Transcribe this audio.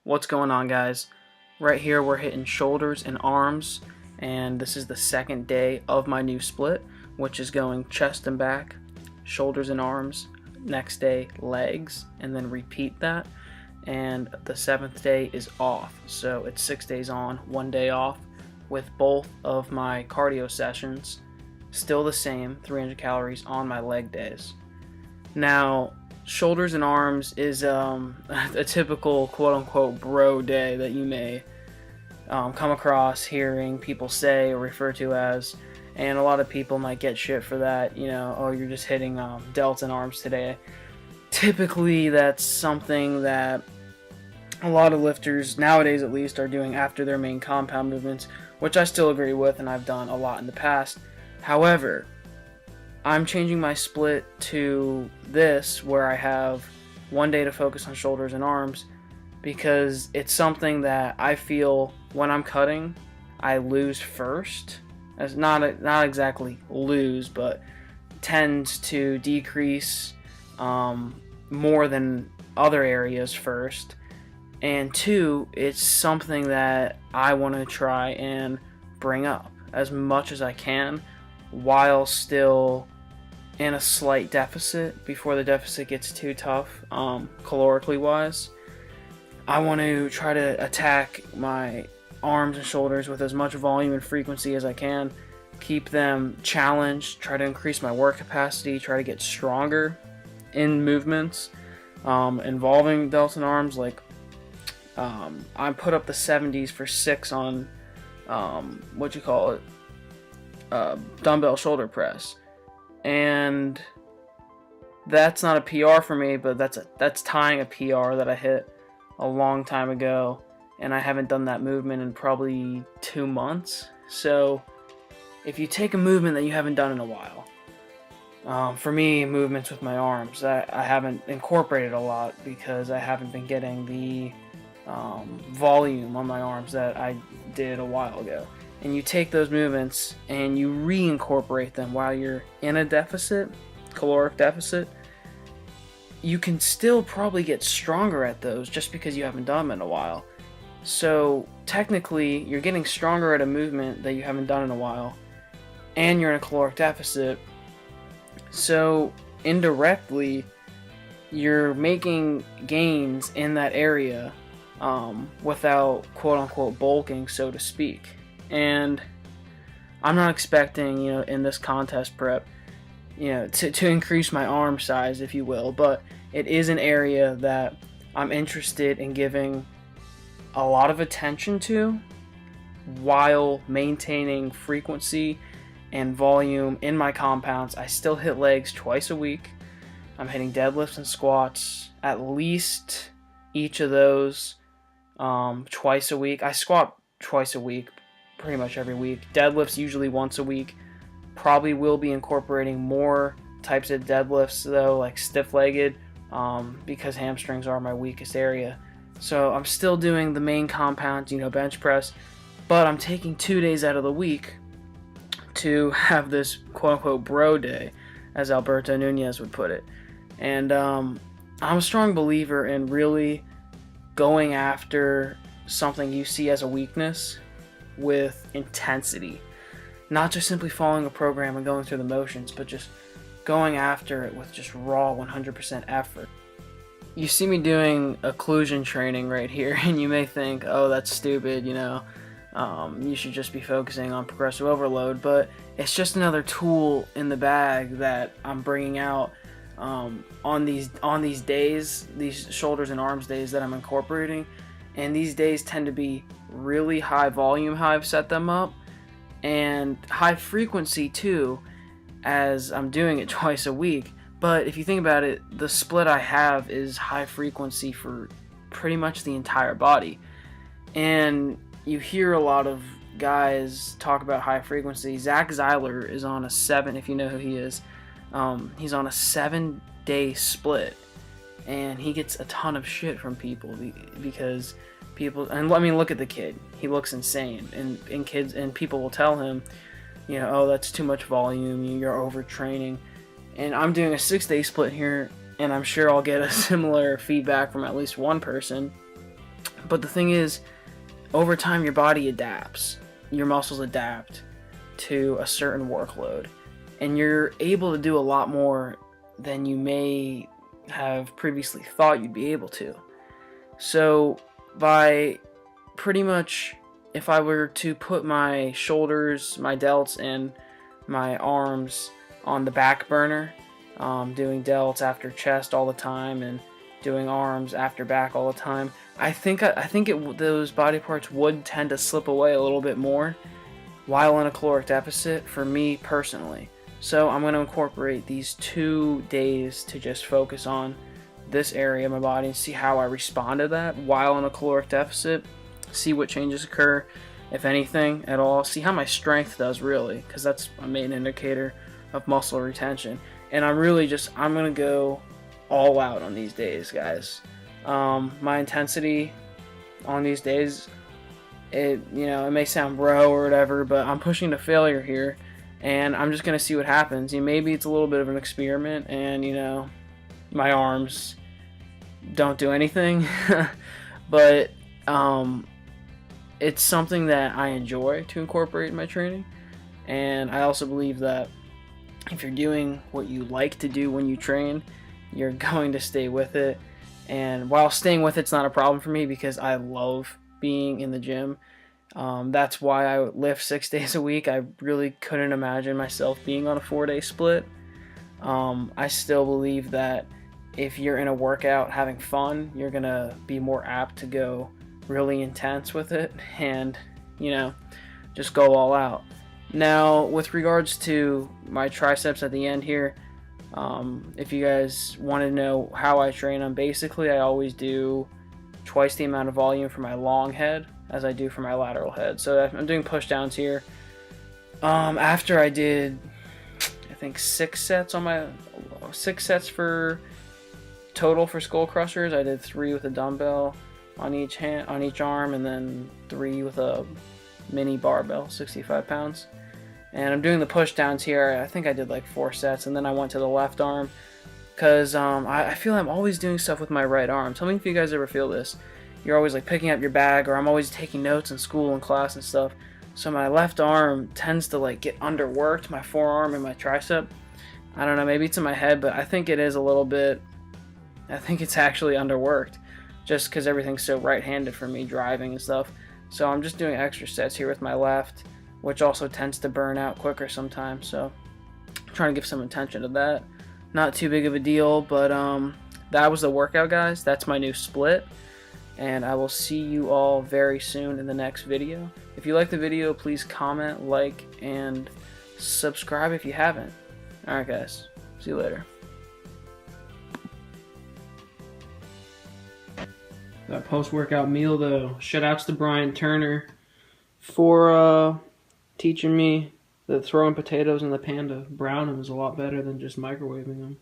What's going on, guys? Right here we're hitting shoulders and arms, and this is the second day of my new split, which is going chest and back, shoulders and arms, next day legs, and then repeat that. And the seventh day is off, so it's 6 days on, 1 day off, with both of my cardio sessions still the same, 300 calories on my leg days. Now, shoulders and arms is a typical quote-unquote bro day that you may come across hearing people say or refer to as, and a lot of people might get shit for that, oh, you're just hitting delts and arms today. Typically, that's something that a lot of lifters, nowadays at least, are doing after their main compound movements, which I still agree with and I've done a lot in the past. However, I'm changing my split to this, where I have 1 day to focus on shoulders and arms, because it's something that I feel when I'm cutting, I lose first. As not exactly lose, but tends to decrease more than other areas first. And two, it's something that I want to try and bring up as much as I can while still in a slight deficit before the deficit gets too tough, calorically wise. I want to try to attack my arms and shoulders with as much volume and frequency as I can, keep them challenged, try to increase my work capacity, try to get stronger in movements involving delts and arms. Like I put up the 70s for 6 on dumbbell shoulder press. And that's not a PR for me, but that's tying a PR that I hit a long time ago, and I haven't done that movement in probably 2 months. So if you take a movement that you haven't done in a while, for me, movements with my arms, I haven't incorporated a lot because I haven't been getting the volume on my arms that I did a while ago. And you take those movements and you reincorporate them while you're in a deficit, caloric deficit, you can still probably get stronger at those just because you haven't done them in a while. So technically, you're getting stronger at a movement that you haven't done in a while, and you're in a caloric deficit. So indirectly, you're making gains in that area without quote-unquote bulking, so to speak. And I'm not expecting, in this contest prep, to increase my arm size, if you will, but it is an area that I'm interested in giving a lot of attention to while maintaining frequency and volume in my compounds. I still hit legs twice a week. I'm hitting deadlifts and squats, at least each of those twice a week. I squat twice a week, pretty much every week. Deadlifts usually once a week. Probably will be incorporating more types of deadlifts though, like stiff-legged, because hamstrings are my weakest area. So I'm still doing the main compound, bench press, but I'm taking 2 days out of the week to have this quote-unquote bro day, as Alberto Nunez would put it. And I'm a strong believer in really going after something you see as a weakness with intensity. Not just simply following a program and going through the motions, but just going after it with just raw 100% effort. You see me doing occlusion training right here, and you may think, oh, that's stupid, you should just be focusing on progressive overload, but it's just another tool in the bag that I'm bringing out on these days, these shoulders and arms days that I'm incorporating. And these days tend to be really high volume, how I've set them up, and high frequency too, as I'm doing it twice a week. But if you think about it, the split I have is high frequency for pretty much the entire body. And you hear a lot of guys talk about high frequency. Zach Zeiler is on a 7, if you know who he is. He's on a 7-day split, and he gets a ton of shit from people because people, and I mean, look at the kid, he looks insane, and kids and people will tell him, oh, that's too much volume, you're overtraining. And I'm doing a 6-day split here, and I'm sure I'll get a similar feedback from at least one person. But the thing is, over time your body adapts, your muscles adapt to a certain workload, and you're able to do a lot more than you may have previously thought you'd be able to. So by pretty much, if I were to put my shoulders, my delts, and my arms on the back burner, doing delts after chest all the time and doing arms after back all the time, I think those body parts would tend to slip away a little bit more while in a caloric deficit for me personally. So I'm going to incorporate these 2 days to just focus on this area of my body and see how I respond to that while in a caloric deficit, see what changes occur, if anything at all, see how my strength does really, because that's a main indicator of muscle retention. And I'm going to go all out on these days, guys. My intensity on these days, it may sound bro or whatever, but I'm pushing to failure here, and I'm just gonna see what happens. Maybe it's a little bit of an experiment, and my arms don't do anything, but it's something that I enjoy to incorporate in my training, and I also believe that if you're doing what you like to do when you train, you're going to stay with it. And while staying with it's not a problem for me because I love being in the gym. That's why I lift 6 days a week. I really couldn't imagine myself being on a 4-day split. I still believe that if you're in a workout having fun, you're gonna be more apt to go really intense with it and just go all out. Now, with regards to my triceps at the end here, if you guys want to know how I train them, basically I always do twice the amount of volume for my long head as I do for my lateral head. So I'm doing push downs here. After I did, I think 6 sets for total for skull crushers. I did 3 with a dumbbell on each hand, on each arm, and then 3 with a mini barbell, 65 pounds. And I'm doing the push downs here. I think I did like 4 sets, and then I went to the left arm because I feel I'm always doing stuff with my right arm. Tell me if you guys ever feel this. You're always like picking up your bag, or I'm always taking notes in school and class and stuff. So my left arm tends to like get underworked, my forearm and my tricep. I don't know, maybe it's in my head, but I think it is a little bit. I think it's actually underworked, just because everything's so right-handed for me driving and stuff. So I'm just doing extra sets here with my left, which also tends to burn out quicker sometimes. So I'm trying to give some attention to that. Not too big of a deal, but that was the workout, guys. That's my new split, and I will see you all very soon in the next video. If you like the video, please comment, like, and subscribe if you haven't. Alright guys, see you later. That post-workout meal though, shoutouts to Brian Turner for teaching me that throwing potatoes in the pan to brown them is a lot better than just microwaving them.